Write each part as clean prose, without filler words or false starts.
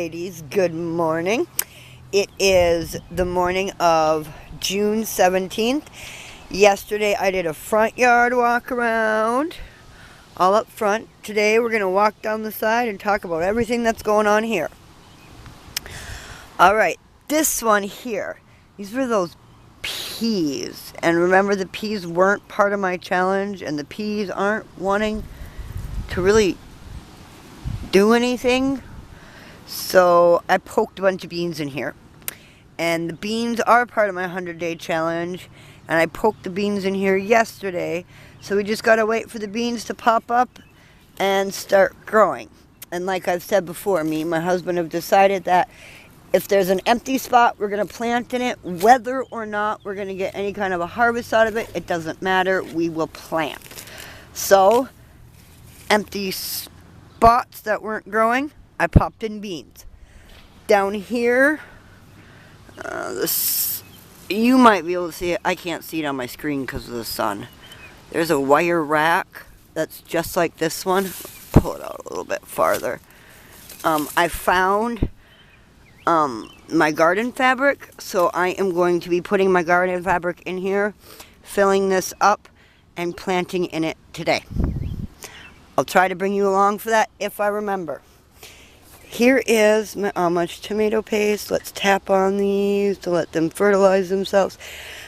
ladies, good morning. It is the morning of June 17th. Yesterday I did a front yard walk around, all up front. Today we're going to walk down the side and talk about everything that's going on here. Alright, this one here, these were those peas. And remember, the peas weren't part of my challenge, and the peas aren't wanting to really do anything. So I poked a bunch of beans in here. And the beans are part of my 100-day challenge. And I poked the beans in here yesterday. So we just got to wait for the beans to pop up and start growing. And like I've said before, me and my husband have decided that if there's an empty spot, we're going to plant in it. Whether or not we're going to get any kind of a harvest out of it, it doesn't matter. We will plant. So, empty spots that weren't growing, I popped in beans. Down here, you might be able to see it. I can't see it on my screen because of the sun. There's a wire rack that's just like this one. Pull it out a little bit farther. I found my garden fabric, so I am going to be putting my garden fabric in here, filling this up, and planting in it today. I'll try to bring you along for that if I remember. Here is my Amish tomato paste. Let's tap on these to let them fertilize themselves.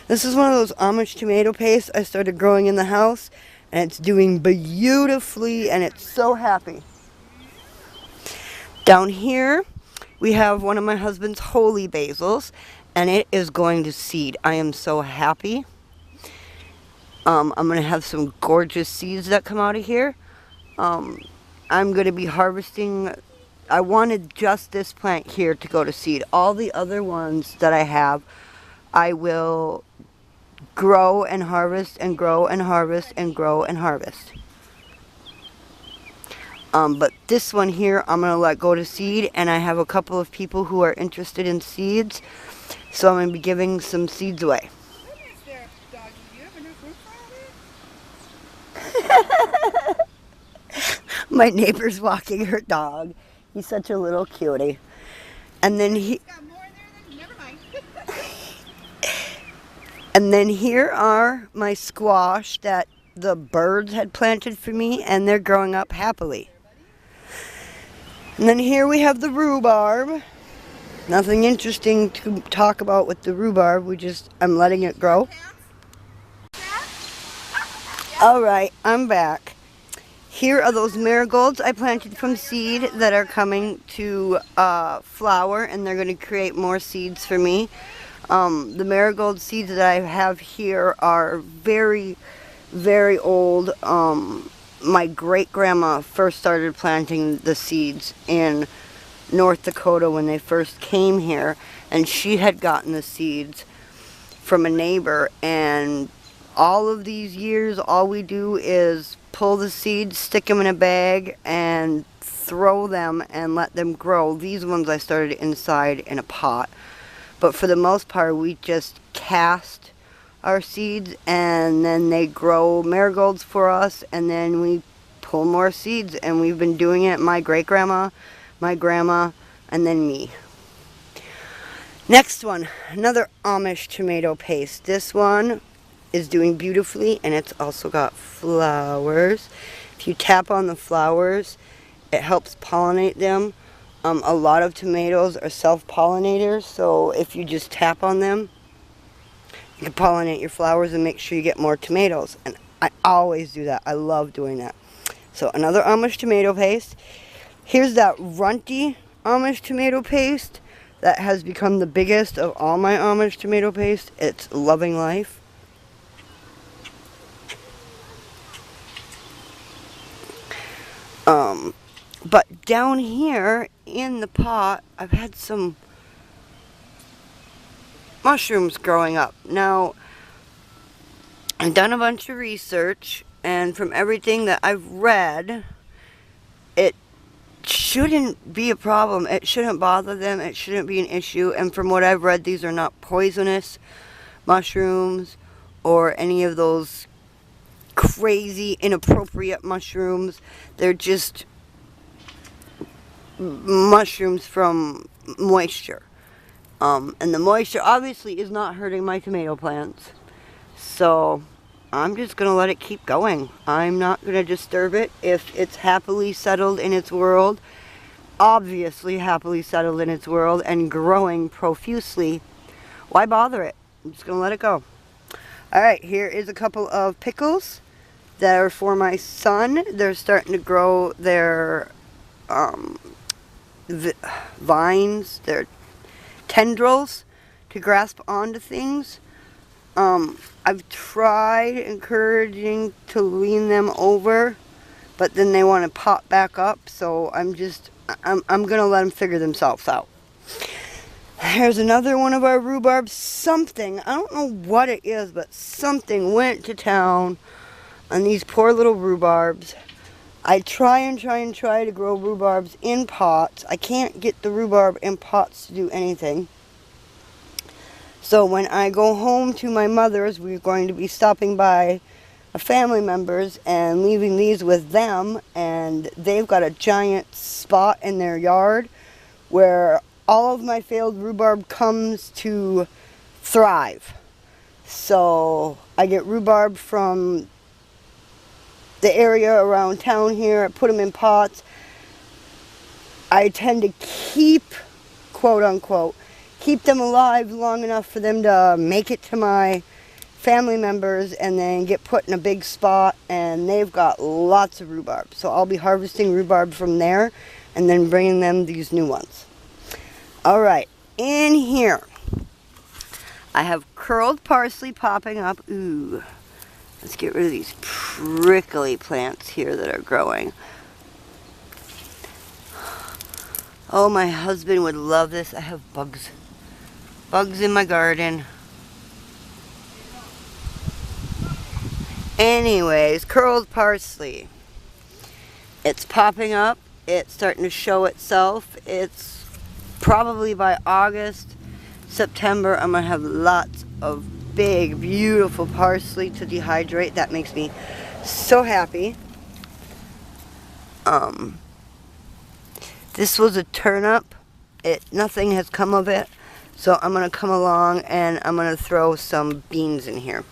This is one of those Amish tomato pastes I started growing in the house, and it's doing beautifully, and it's so happy. Down here, we have one of my husband's holy basils, and it is going to seed. I am so happy. I'm going to have some gorgeous seeds that come out of here. I'm going to be harvesting. I wanted just this plant here to go to seed. All the other ones that I have, I will grow and harvest and grow and harvest and grow and harvest. But this one here, I'm going to let go to seed, and I have a couple of people who are interested in seeds, so I'm going to be giving some seeds away. My neighbor's walking her dog. He's such a little cutie. And then and then here are my squash that the birds had planted for me, and they're growing up happily. And then here we have the rhubarb. Nothing interesting to talk about with the rhubarb. I'm letting it grow. Alright, I'm back. Here are those marigolds I planted from seed that are coming to flower, and they're going to create more seeds for me. The marigold seeds that I have here are very, very old. My great-grandma first started planting the seeds in North Dakota when they first came here, and she had gotten the seeds from a neighbor, and all of these years, all we do is pull the seeds, stick them in a bag, and throw them and let them grow. These ones I started inside in a pot. But for the most part, we just cast our seeds, and then they grow marigolds for us, and then we pull more seeds. And we've been doing it, my great-grandma, my grandma, and then me. Next one, another Amish tomato paste. This one is doing beautifully, and it's also got flowers. If you tap on the flowers, it helps pollinate them. A lot of tomatoes are self-pollinators, so if you just tap on them, you can pollinate your flowers and make sure you get more tomatoes. And I always do that. I love doing that. So another Amish tomato paste. Here's that runty Amish tomato paste that has become the biggest of all my Amish tomato paste. It's Loving Life. But down here in the pot, I've had some mushrooms growing up. Now, I've done a bunch of research, and from everything that I've read, it shouldn't be a problem. It shouldn't bother them. It shouldn't be an issue. And from what I've read, these are not poisonous mushrooms or any of those crazy, inappropriate mushrooms. They're just mushrooms from moisture. And the moisture obviously is not hurting my tomato plants. So I'm just going to let it keep going. I'm not going to disturb it if it's happily settled in its world. Obviously happily settled in its world and growing profusely. Why bother it? I'm just going to let it go. Alright, here is a couple of pickles that are for my son. They're starting to grow their vines, their tendrils to grasp onto things. I've tried encouraging to lean them over, but then they want to pop back up, so I'm gonna let them figure themselves out. Here's another one of our rhubarbs. Something, I don't know what it is, but something went to town on these poor little rhubarbs. I try to grow rhubarbs in pots. I can't get the rhubarb in pots to do anything. So when I go home to my mother's, we're going to be stopping by a family members and leaving these with them. And they've got a giant spot in their yard where all of my failed rhubarb comes to thrive. So I get rhubarb from the area around town here. I put them in pots. I tend to keep, quote unquote, keep them alive long enough for them to make it to my family members and then get put in a big spot, and they've got lots of rhubarb. So I'll be harvesting rhubarb from there and then bringing them these new ones. Alright, in here I have curled parsley popping up. Ooh. Let's get rid of these prickly plants here that are growing. Oh, my husband would love this. I have bugs in my garden. Anyways, curled parsley. It's popping up. It's starting to show itself. It's probably by August, September, I'm going to have lots of big, beautiful parsley to dehydrate. That makes me so happy. This was a turnip. Nothing has come of it. So I'm going to come along and I'm going to throw some beans in here.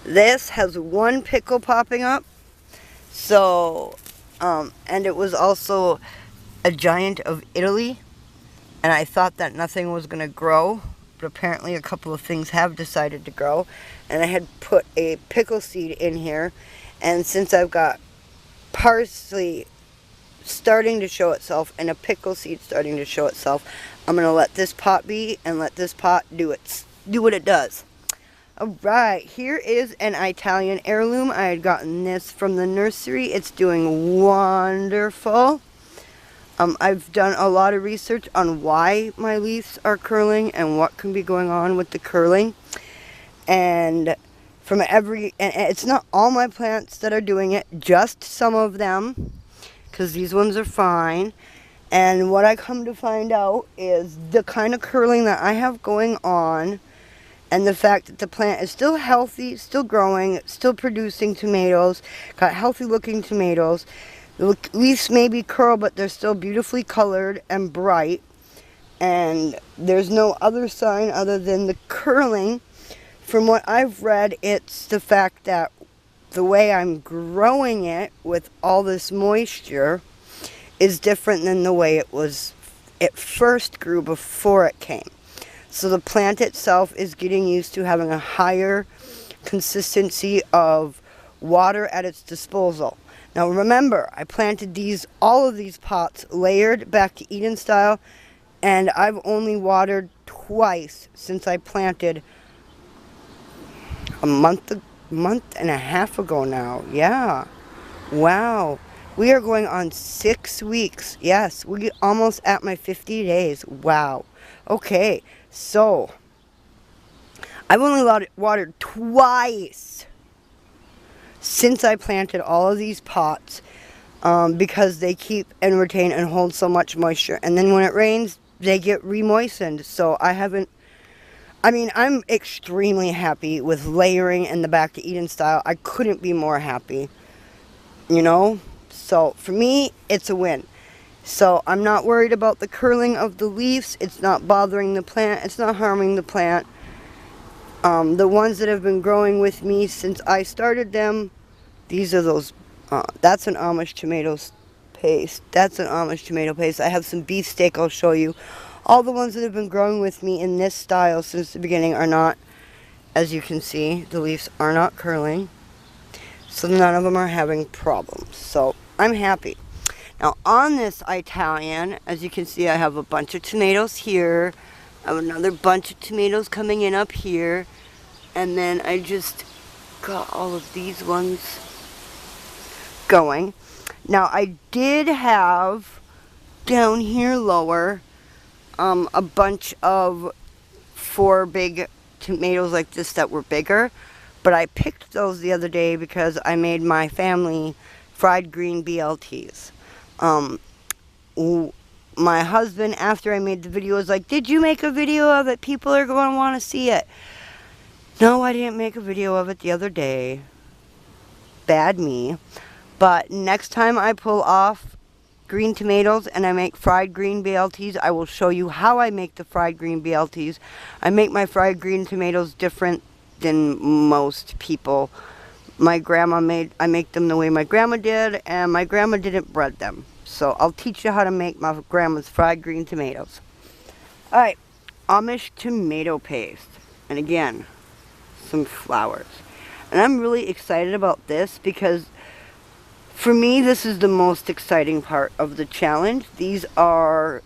This has one pickle popping up. So, and it was also a giant of Italy. And I thought that nothing was going to grow. But apparently a couple of things have decided to grow. And I had put a pickle seed in here. And since I've got parsley starting to show itself and a pickle seed starting to show itself, I'm going to let this pot be and let this pot do what it does. Alright, here is an Italian heirloom. I had gotten this from the nursery. It's doing wonderful. I've done a lot of research on why my leaves are curling and what can be going on with the curling. And it's not all my plants that are doing it, just some of them, because these ones are fine. And what I come to find out is the kind of curling that I have going on and the fact that the plant is still healthy, still growing, still producing tomatoes, got healthy looking tomatoes. The leaves may be curled, but they're still beautifully colored and bright. And there's no other sign other than the curling. From what I've read, it's the fact that the way I'm growing it with all this moisture is different than the way it first grew before it came. So the plant itself is getting used to having a higher consistency of water at its disposal. Now remember, I planted all of these pots layered back to Eden style, and I've only watered twice since I planted a month and a half ago now. Yeah. Wow. We are going on 6 weeks. Yes, we're almost at my 50 days. Wow. Okay, so I've only watered twice since I planted all of these pots because they keep and retain and hold so much moisture. And then when it rains, they get re-moistened. So I'm extremely happy with layering in the back to Eden style. I couldn't be more happy, you know? So for me, it's a win. So I'm not worried about the curling of the leaves. It's not bothering the plant. It's not harming the plant. The ones that have been growing with me since I started them, these are those, that's an Amish tomatoes paste. That's an Amish tomato paste. I have some beefsteak I'll show you. All the ones that have been growing with me in this style since the beginning are not, as you can see, the leaves are not curling. So none of them are having problems. So I'm happy. Now on this Italian, as you can see, I have a bunch of tomatoes here. I have another bunch of tomatoes coming in up here. And then I just got all of these ones going. Now I did have down here lower a bunch of 4 big tomatoes like this that were bigger. But I picked those the other day because I made my family fried green BLTs. My husband, after I made the video, was like, "Did you make a video of it? People are going to want to see it." No, I didn't make a video of it the other day. Bad me. But next time I pull off green tomatoes and I make fried green BLTs, I will show you how I make the fried green BLTs. I make my fried green tomatoes different than most people. I make them the way my grandma did, and my grandma didn't bread them. So I'll teach you how to make my grandma's fried green tomatoes. Alright, Amish tomato paste. And again, some flowers. And I'm really excited about this because for me, this is the most exciting part of the challenge. These are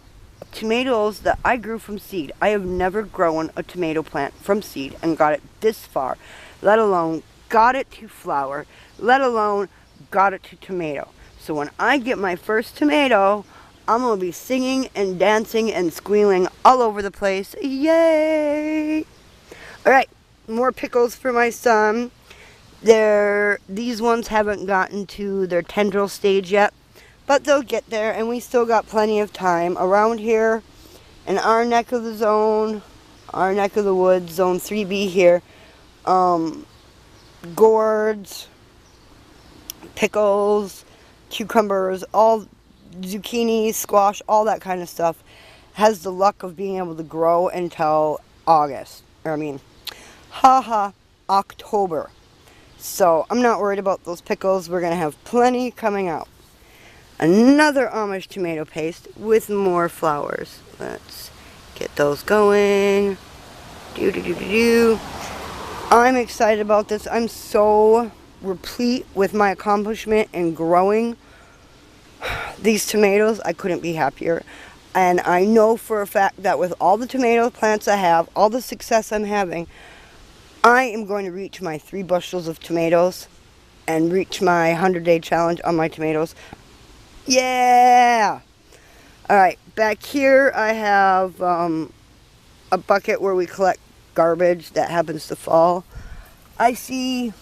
tomatoes that I grew from seed. I have never grown a tomato plant from seed and got it this far, let alone got it to flower, let alone got it to tomato. So when I get my first tomato, I'm going to be singing and dancing and squealing all over the place. Yay! Alright, more pickles for my son. These ones haven't gotten to their tendril stage yet, but they'll get there, and we still got plenty of time. Around here, in our neck of the zone, our neck of the woods, zone 3B here, gourds, pickles, cucumbers, all zucchini, squash, all that kind of stuff has the luck of being able to grow until October. So I'm not worried about those pickles. We're going to have plenty coming out. Another Amish tomato paste with more flowers. Let's get those going. I'm excited about this. I'm so replete with my accomplishment in growing these tomatoes. I couldn't be happier. And I know for a fact that with all the tomato plants I have, all the success I'm having, I am going to reach my 3 bushels of tomatoes and reach my 100-day challenge on my tomatoes. Yeah! Alright, back here I have a bucket where we collect garbage that happens to fall. I see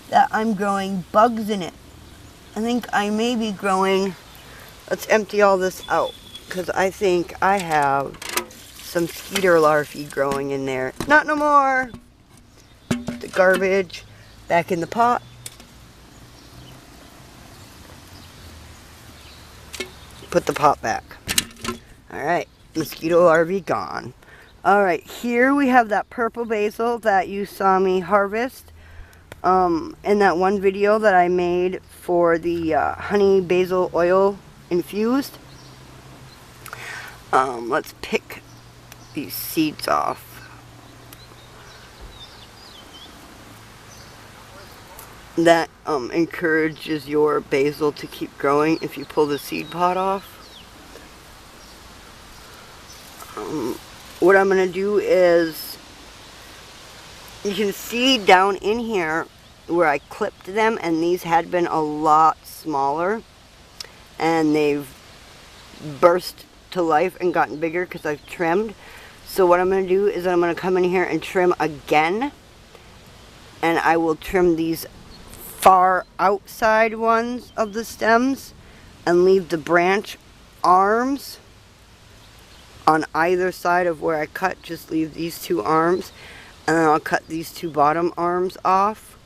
that I'm growing bugs in it. I think I may be growing... Let's empty all this out, because I think I have some skeeter larvae growing in there. Not no more! The garbage back in the pot. Put the pot back. Alright, mosquito larvae gone. Alright, here we have that purple basil that you saw me harvest in that one video that I made for the honey basil oil infused. Let's pick these seeds off. That encourages your basil to keep growing if you pull the seed pod off. What I'm going to do is, you can see down in here where I clipped them, and these had been a lot smaller, and they've burst to life and gotten bigger because I've trimmed. So what I'm going to do is I'm going to come in here and trim again, and I will trim these far outside ones of the stems and leave the branch arms on either side of where I cut. Just leave these 2 arms, and then I'll cut these 2 bottom arms off.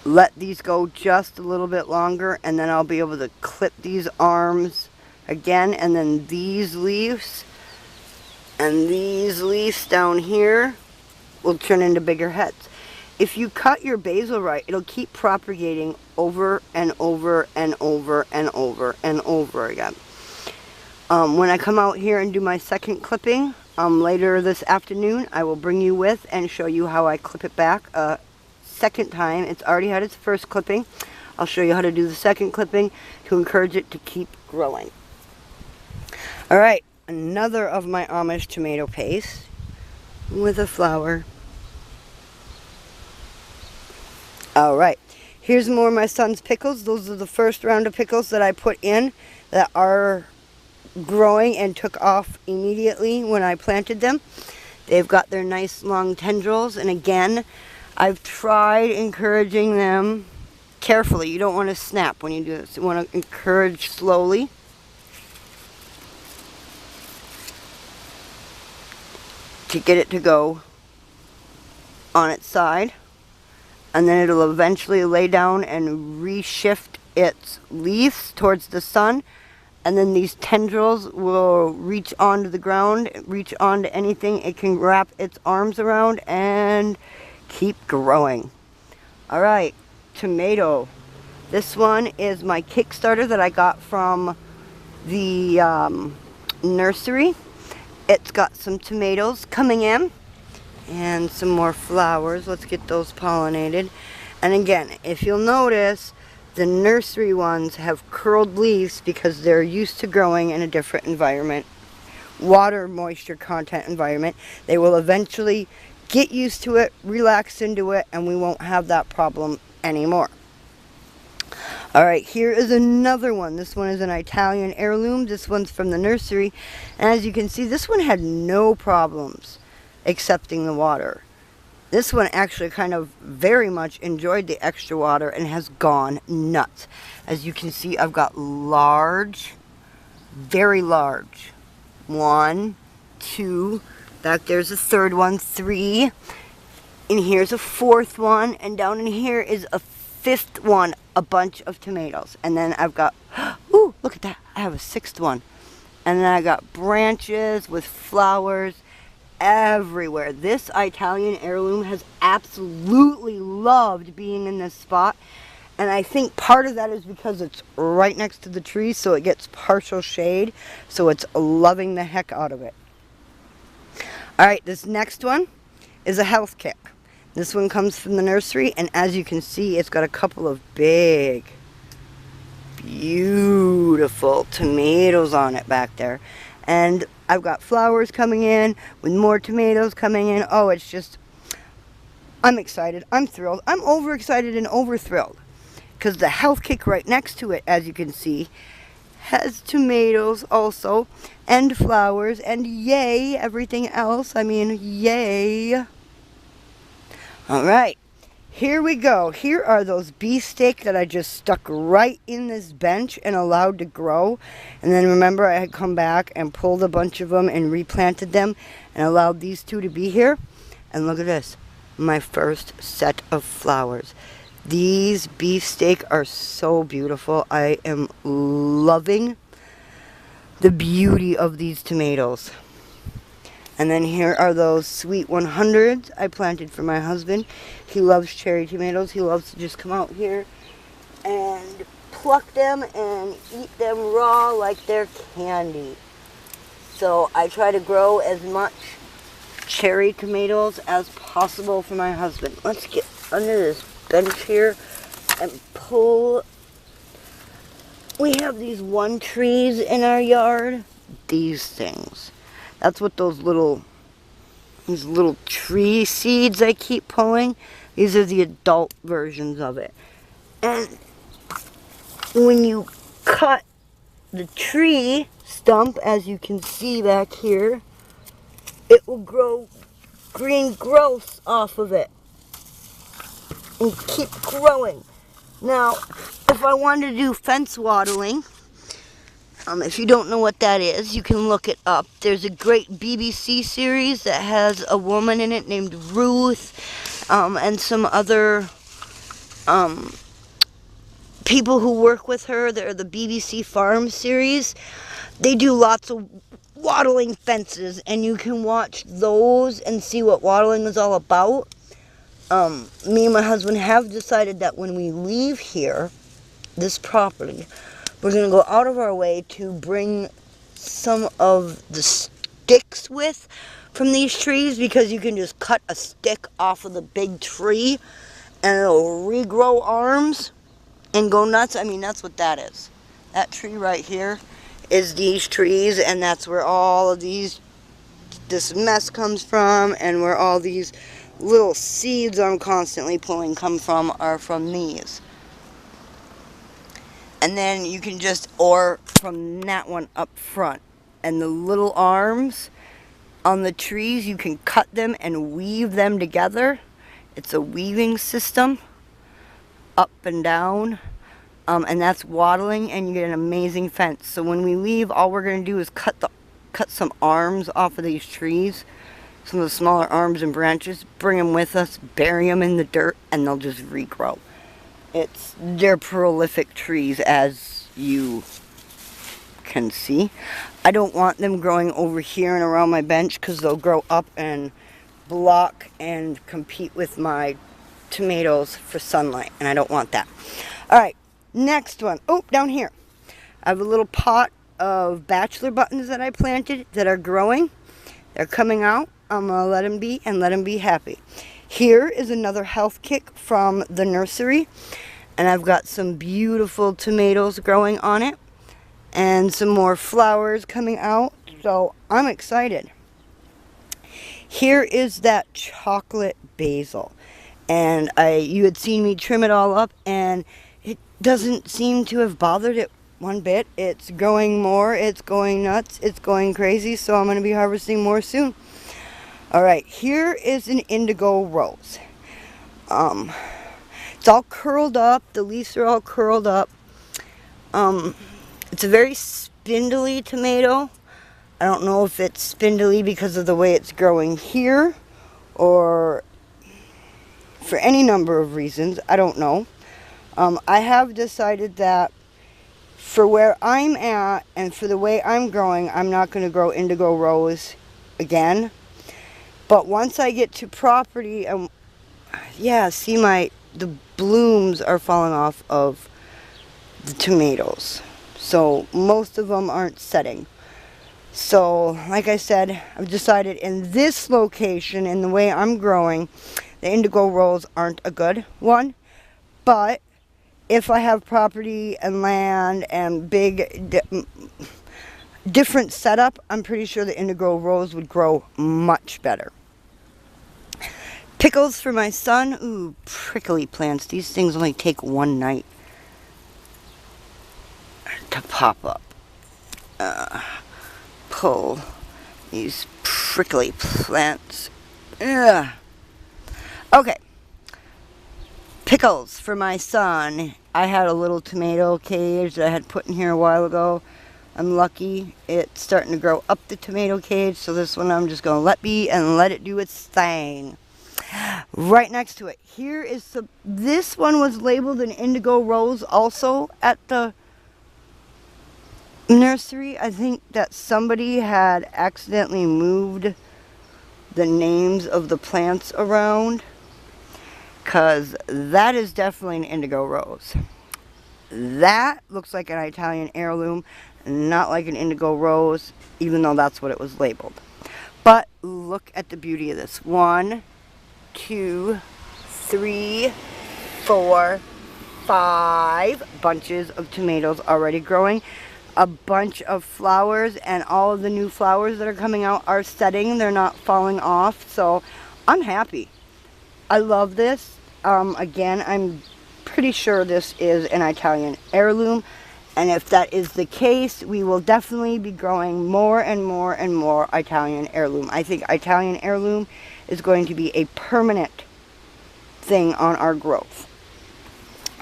let these go just a little bit longer, and then I'll be able to clip these arms again, and then these leaves and these leaves down here will turn into bigger heads. If you cut your basil right, it'll keep propagating over and over and over and over and over again. When I come out here and do my second clipping later this afternoon, I will bring you with and show you how I clip it back a second time. It's already had its first clipping. I'll show you how to do the second clipping to encourage it to keep growing. Alright, another of my Amish tomato paste with a flower. Alright, here's more of my son's pickles. Those are the first round of pickles that I put in that are growing and took off immediately when I planted them. They've got their nice long tendrils, and again, I've tried encouraging them carefully. You don't want to snap when you do this. You want to encourage slowly. To get it to go on its side, and then it'll eventually lay down and reshift its leaves towards the sun, and then these tendrils will reach onto the ground, reach onto anything it can wrap its arms around, and keep growing. Alright, tomato. This one is my Kickstarter that I got from the nursery. It's got some tomatoes coming in and some more flowers. Let's get those pollinated. And again, if you'll notice, the nursery ones have curled leaves because they're used to growing in a different environment, water moisture content environment. They will eventually get used to it, relax into it, and we won't have that problem anymore. Alright, here is another one. This one is an Italian heirloom. This one's from the nursery. And as you can see, this one had no problems accepting the water. This one actually kind of very much enjoyed the extra water and has gone nuts. As you can see, I've got large, very large. 1, 2, back there's a third one, 3. And here's a fourth one, and down in here is a fifth one, a bunch of tomatoes. And then I've got, ooh, look at that, I have a sixth one. And then I got branches with flowers everywhere. This Italian heirloom has absolutely loved being in this spot. And I think part of that is because it's right next to the tree, so it gets partial shade. So it's loving the heck out of it. Alright, this next one is a health kick. This one comes from the nursery, and as you can see, it's got a couple of big, beautiful tomatoes on it back there. And I've got flowers coming in with more tomatoes coming in. Oh, it's just, I'm excited. I'm thrilled. I'm overexcited and over-thrilled. Because the health kick right next to it, as you can see, has tomatoes also, and flowers, and yay, everything else. I mean, yay. Alright, here we go. Here are those beefsteak that I just stuck right in this bench and allowed to grow. And then remember, I had come back and pulled a bunch of them and replanted them and allowed these two to be here. And look at this, my first set of flowers. These beefsteak are so beautiful. I am loving the beauty of these tomatoes. And then here are those sweet 100s I planted for my husband. He loves cherry tomatoes. He loves to just come out here and pluck them and eat them raw like they're candy. So I try to grow as much cherry tomatoes as possible for my husband. Let's get under this bench here and pull. We have these one trees in our yard. These things. That's what these little tree seeds I keep pulling. These are the adult versions of it. And when you cut the tree stump, as you can see back here, it will grow green growths off of it and keep growing. Now, if I wanted to do fence wattling, if you don't know what that is, you can look it up. There's a great BBC series that has a woman in it named Ruth, and some other people who work with her, they're the BBC Farm series, they do lots of wattling fences, and you can watch those and see what wattling is all about. Me and my husband have decided that when we leave here, this property, we're going to go out of our way to bring some of the sticks with from these trees, because you can just cut a stick off of the big tree and it'll regrow arms and go nuts. I mean, that's what that is. That tree right here is these trees, and that's where all of this mess comes from, and where all these little seeds I'm constantly pulling come from are from these. And then you can just, or from that one up front. And the little arms on the trees, you can cut them and weave them together. It's a weaving system, up and down. And that's wattling, and you get an amazing fence. So when we leave, all we're going to do is cut some arms off of these trees, some of the smaller arms and branches, bring them with us, bury them in the dirt, and they'll just regrow. They're prolific trees, as you can see. I don't want them growing over here and around my bench, because they'll grow up and block and compete with my tomatoes for sunlight, and I don't want that. Alright, next one. Oh, down here. I have a little pot of bachelor buttons that I planted that are growing. They're coming out. I'm going to let them be and let them be happy. Here is another health kick from the nursery, and I've got some beautiful tomatoes growing on it and some more flowers coming out, so I'm excited. Here is that chocolate basil, and you had seen me trim it all up, and it doesn't seem to have bothered it one bit. It's growing more, it's going nuts, it's going crazy, so I'm going to be harvesting more soon. Alright, here is an indigo rose. It's all curled up. The leaves are all curled up. It's a very spindly tomato. I don't know if it's spindly because of the way it's growing here, or for any number of reasons. I don't know. I have decided that for where I'm at and for the way I'm growing, I'm not going to grow indigo rose again. But once I get to property, yeah, see the blooms are falling off of the tomatoes. So most of them aren't setting. So like I said, I've decided in this location, in the way I'm growing, the indigo rose aren't a good one. But if I have property and land and big different setup, I'm pretty sure the indigo rose would grow much better. Pickles for my son. Ooh, prickly plants. These things only take one night to pop up. Pull these prickly plants. Ugh. Okay. Pickles for my son. I had a little tomato cage that I had put in here a while ago. I'm lucky. It's starting to grow up the tomato cage, so this one I'm just going to let be and let it do its thing. Right next to it, here is this one was labeled an indigo rose also at the nursery. I think that somebody had accidentally moved the names of the plants around, because that is definitely an indigo rose. That looks like an Italian heirloom, not like an indigo rose, even though that's what it was labeled. But look at the beauty of this. 1, 2, 3, 4, 5 bunches of tomatoes already growing. A bunch of flowers, and all of the new flowers that are coming out are setting. They're not falling off, so I'm happy. I love this. Again, I'm pretty sure this is an Italian heirloom, and if that is the case, we will definitely be growing more and more and more Italian heirloom. I think Italian heirloom is going to be a permanent thing on our growth.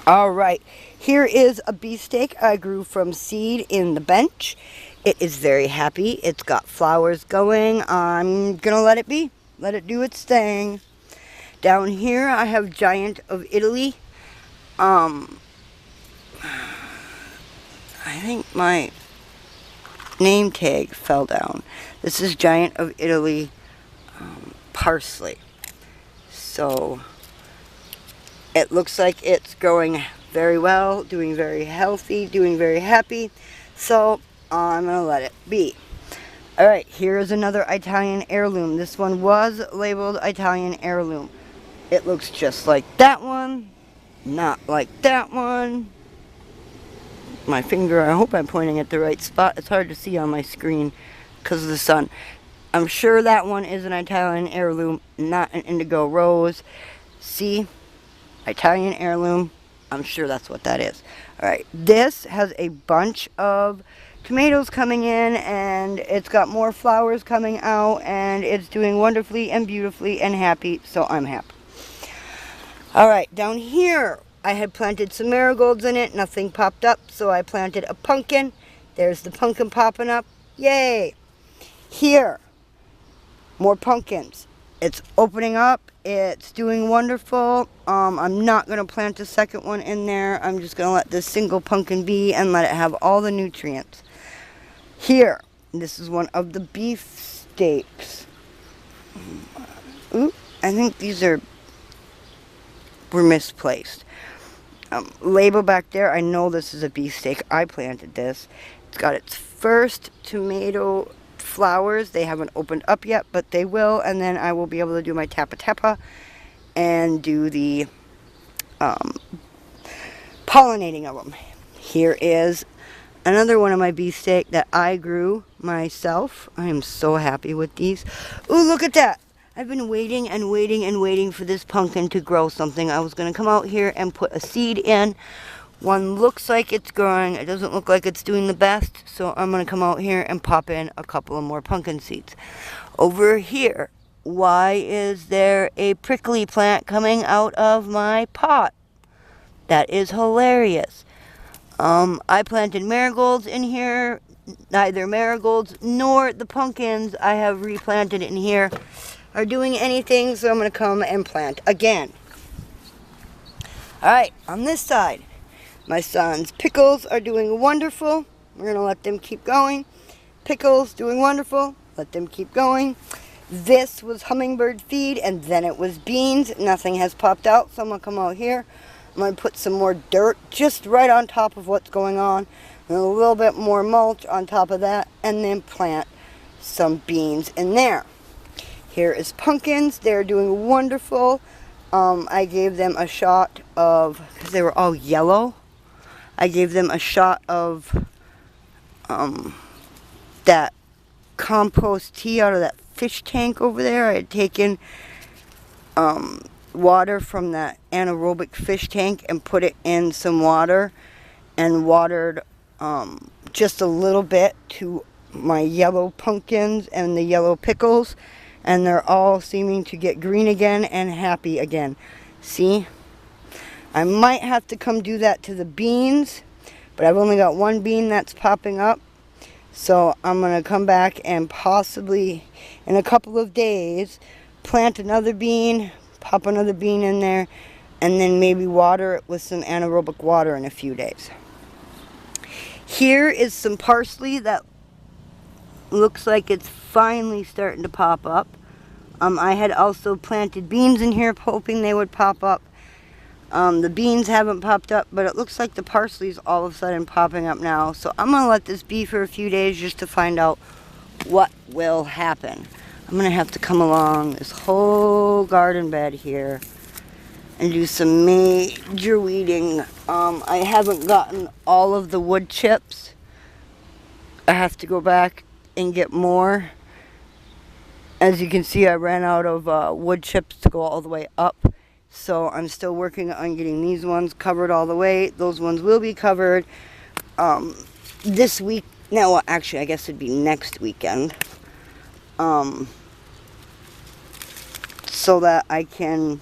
Alright, here is a beefsteak I grew from seed in the bench. It is very happy. It's got flowers going. I'm gonna let it be. Let it do its thing. Down here I have Giant of Italy. I think my name tag fell down. This is Giant of Italy parsley. So it looks like it's growing very well, doing very healthy, doing very happy. So I'm going to let it be. Alright, here is another Italian heirloom. This one was labeled Italian heirloom. It looks just like that one, not like that one. My finger, I hope I'm pointing at the right spot. It's hard to see on my screen because of the sun. I'm sure that one is an Italian heirloom, not an indigo rose. See? Italian heirloom. I'm sure that's what that is. Alright, this has a bunch of tomatoes coming in, and it's got more flowers coming out, and it's doing wonderfully and beautifully and happy, so I'm happy. Alright, down here, I had planted some marigolds in it. Nothing popped up, so I planted a pumpkin. There's the pumpkin popping up. Yay! Here, more pumpkins. It's opening up. It's doing wonderful. I'm not going to plant a second one in there. I'm just going to let this single pumpkin be and let it have all the nutrients. Here, this is one of the beef steaks. Ooh, I think these were misplaced. Label back there, I know this is a beefsteak. I planted this. It's got its first tomato flowers. They haven't opened up yet, but they will, and then I will be able to do my tapa and do the pollinating of them. Here is another one of my beefsteak that I grew myself. I am so happy with these. Ooh, look at that. I've been waiting and waiting and waiting for this pumpkin to grow something. I was going to come out here and put a seed in. One looks like it's growing. It doesn't look like it's doing the best. So I'm going to come out here and pop in a couple of more pumpkin seeds. Over here, why is there a prickly plant coming out of my pot? That is hilarious. I planted marigolds in here. Neither marigolds nor the pumpkins I have replanted in here are doing anything, so I'm going to come and plant again. Alright, on this side, my son's pickles are doing wonderful. We're going to let them keep going. Pickles doing wonderful. Let them keep going. This was hummingbird feed, and then it was beans. Nothing has popped out, so I'm going to come out here. I'm going to put some more dirt just right on top of what's going on, and a little bit more mulch on top of that, and then plant some beans in there. Here is pumpkins. They're doing wonderful. I gave them a shot of, because they were all yellow, I gave them a shot of that compost tea out of that fish tank over there. I had taken water from that anaerobic fish tank and put it in some water and watered just a little bit to my yellow pumpkins and the yellow pickles, and they're all seeming to get green again and happy again. See? I might have to come do that to the beans, but I've only got one bean that's popping up. So I'm going to come back and possibly in a couple of days plant another bean, pop another bean in there, and then maybe water it with some anaerobic water in a few days. Here is some parsley that looks like it's finally starting to pop up. I had also planted beans in here hoping they would pop up. The beans haven't popped up, but it looks like the parsley's all of a sudden popping up now. So I'm going to let this be for a few days just to find out what will happen. I'm going to have to come along this whole garden bed here and do some major weeding. I haven't gotten all of the wood chips. I have to go back and get more. As you can see, I ran out of wood chips to go all the way up. So I'm still working on getting these ones covered all the way. Those ones will be covered this week. No, well, actually, I guess it'd be next weekend. So that I can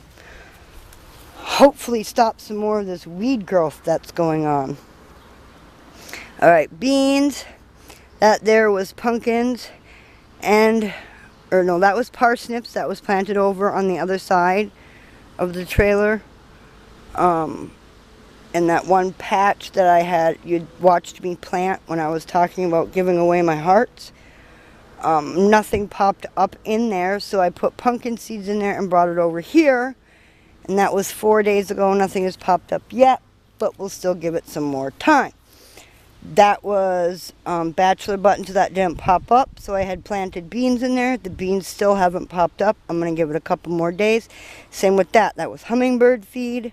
hopefully stop some more of this weed growth that's going on. Alright, beans. That there was pumpkins. Or no, that was parsnips that was planted over on the other side of the trailer. in that one patch that I had, you'd watched me plant when I was talking about giving away my hearts. Nothing popped up in there, so I put pumpkin seeds in there and brought it over here. And that was 4 days ago. Nothing has popped up yet, but we'll still give it some more time. That was bachelor buttons that didn't pop up, so I had planted beans in there. The beans still haven't popped up. I'm going to give it a couple more days. Same with that. That was hummingbird feed,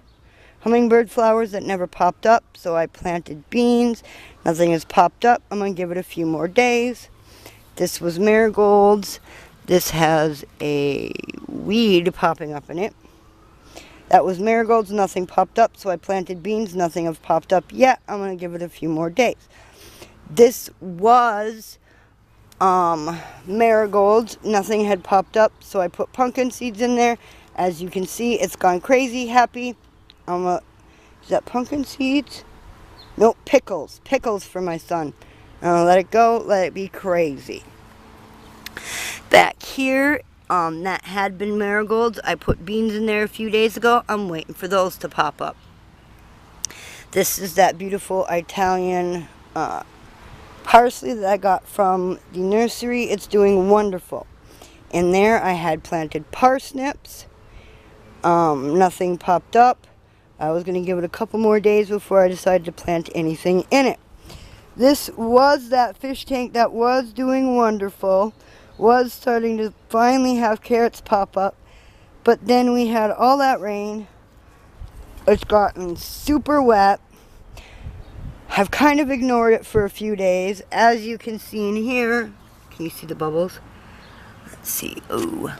hummingbird flowers that never popped up, so I planted beans. Nothing has popped up. I'm going to give it a few more days. This was marigolds. This has a weed popping up in it. That was marigolds, nothing popped up, so I planted beans, nothing have popped up yet. I'm going to give it a few more days. This was marigolds, nothing had popped up, so I put pumpkin seeds in there. As you can see, it's gone crazy, happy. Is that pumpkin seeds? Nope, pickles. Pickles for my son. I'm going to let it go, let it be crazy. Back here, that had been marigolds. I put beans in there a few days ago. I'm waiting for those to pop up. This is that beautiful Italian parsley that I got from the nursery. It's doing wonderful. In there I had planted parsnips. Nothing popped up. I was going to give it a couple more days before I decided to plant anything in it. This was that fish tank that was doing wonderful. Was starting to finally have carrots pop up, but then we had all that rain. It's gotten super wet. I've kind of ignored it for a few days. As you can see in here, can you see the bubbles? Let's see. Oh,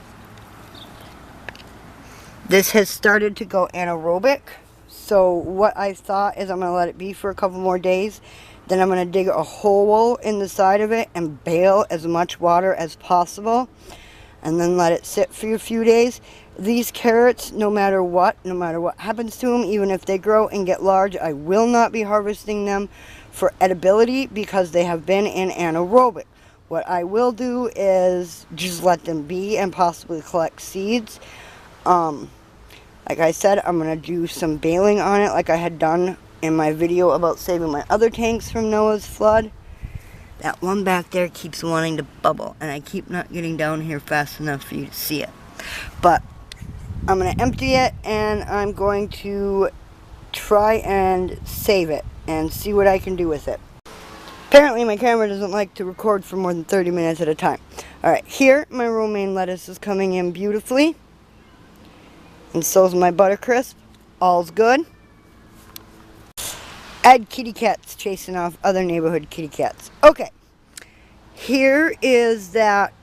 this has started to go anaerobic. So what I thought is I'm going to let it be for a couple more days. Then I'm going to dig a hole in the side of it and bail as much water as possible. And then let it sit for a few days. These carrots, no matter what happens to them, even if they grow and get large, I will not be harvesting them for edibility because they have been in anaerobic. What I will do is just let them be and possibly collect seeds. Like I said, I'm going to do some baling on it like I had done in my video about saving my other tanks from Noah's flood. That one back there keeps wanting to bubble, and I keep not getting down here fast enough for you to see it. But I'm going to empty it, and I'm going to try and save it and see what I can do with it. Apparently my camera doesn't like to record for more than 30 minutes at a time. Alright, here my romaine lettuce is coming in beautifully. And so is my buttercrisp. All's good. Add kitty cats chasing off other neighborhood kitty cats. Okay. Here is that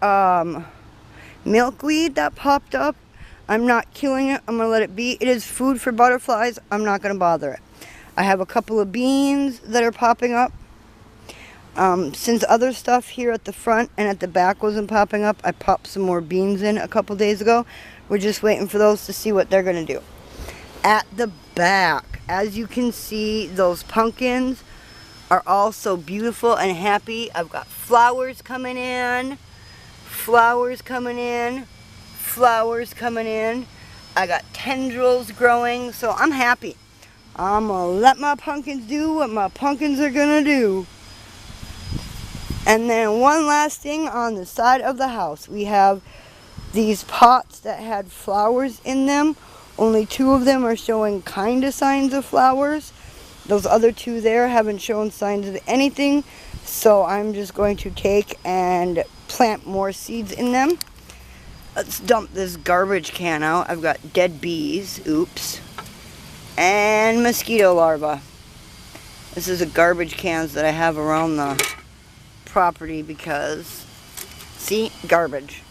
milkweed that popped up. I'm not killing it. I'm going to let it be. It is food for butterflies. I'm not going to bother it. I have a couple of beans that are popping up. Since other stuff here at the front and at the back wasn't popping up, I popped some more beans in a couple days ago. We're just waiting for those to see what they're going to do. At the back, as you can see, those pumpkins are all so beautiful and happy. I've got flowers coming in, flowers coming in, flowers coming in. I got tendrils growing, so I'm happy. I'm going to let my pumpkins do what my pumpkins are going to do. And then one last thing on the side of the house. We have these pots that had flowers in them. Only 2 of them are showing kind of signs of flowers. Those other 2 there haven't shown signs of anything. So I'm just going to take and plant more seeds in them. Let's dump this garbage can out. I've got dead bees. Oops. And mosquito larvae. This is the garbage cans that I have around the property because, see, garbage.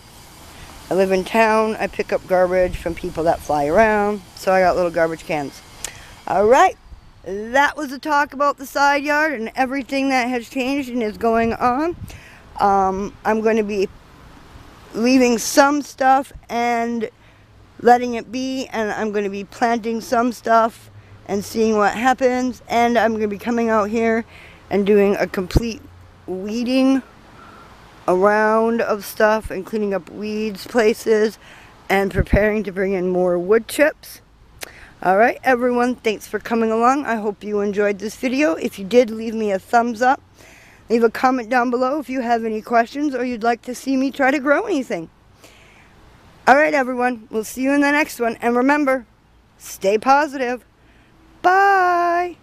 I live in town. I pick up garbage from people that fly around. So I got little garbage cans. Alright. That was a talk about the side yard and everything that has changed and is going on. I'm going to be leaving some stuff and letting it be. And I'm going to be planting some stuff and seeing what happens. And I'm going to be coming out here and doing a complete weeding around of stuff and cleaning up weeds places and preparing to bring in more wood chips. Alright everyone, thanks for coming along. I hope you enjoyed this video. If you did, leave me a thumbs up. Leave a comment down below if you have any questions or you'd like to see me try to grow anything. Alright everyone, we'll see you in the next one. And remember, stay positive. Bye!